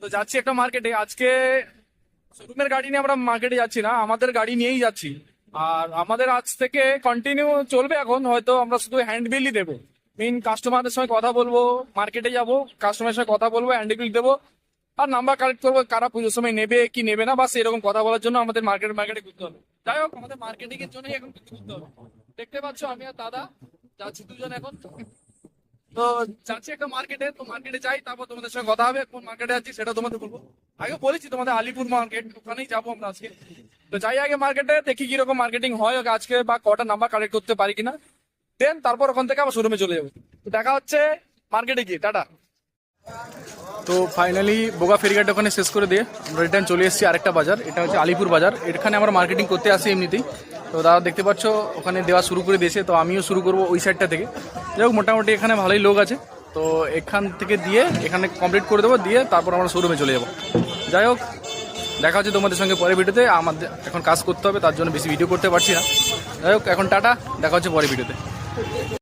তো যাচ্ছি একটা মার্কেটে আজকে। শোরুমের গাড়ি নিয়ে আমরা মার্কেটে যাচ্ছি না, আমাদের গাড়ি নিয়েই যাচ্ছি। আর আমাদের আজ থেকে কন্টিনিউ চলবে, এখন হয়তো আমরা শুধু হ্যান্ড বিলই দেবো। কাস্টমারের সঙ্গে কথা বলবো, মার্কেটে যাব, কাস্টমারের সঙ্গে কথা বলবো, হ্যান্ড বিল দেবো, আর নাম্বার কালেক্ট করবো কারা পুজোর সময় নেবে কি নেবে না, বাস এরকম কথা বলার জন্য আমাদের মার্কেটে ঘুরতে হবে। যাই হোক, আমাদের মার্কেটিং এর জন্যই এখন ঘুরতে হবে। দেখতে পাচ্ছ আমি আর দাদা যাচ্ছি দুজন এখন। তো যাচ্ছি একটা মার্কেটে, তো মার্কেটে যাই, তারপর তোমাদের সঙ্গে কথা হবে। কোন মার্কেটে যাচ্ছি সেটা তোমাদের বলবো। আগে বলেছি তোমাদের আলিপুর মার্কেট, ওখানেই যাবো আমরা আজকে। তো যাই আগে মার্কেটে, দেখি কিরকম মার্কেটিং হয় আজকে, বা কটা নাম্বার কালেক্ট করতে পারি কিনা। দেন তারপর ওখান থেকে আবার শোরুমে চলে যাবো। তো দেখা হচ্ছে মার্কেটে গিয়ে, টাটা। তো ফাইনালি বোগা ফেরিঘাট ওখানে শেষ করে দিয়ে আমরা রিটার্ন চলে এসেছি আরেকটা বাজার, এটা হচ্ছে আলিপুর বাজার। এখানে আমরা মার্কেটিং করতে আসি এমনিতেই। তো দাদা দেখতে পাচ্ছ ওখানে দেওয়া শুরু করে দিয়েছে, তো আমিও শুরু করব ওই সাইডটা থেকে। যাই হোক, মোটামুটি এখানে ভালোই লোক আছে। তো এখান থেকে দিয়ে এখানে কমপ্লিট করে দেবো, দিয়ে তারপর আমরা শোরুমে চলে যাবো। যাই হোক, দেখা হচ্ছে তোমাদের সঙ্গে পরে ভিডিওতে। আমাদের এখন কাজ করতে হবে, তার জন্য বেশি ভিডিও করতে পারছি না। যাই হোক, এখন টাটা, দেখা হচ্ছে পরে ভিডিওতে।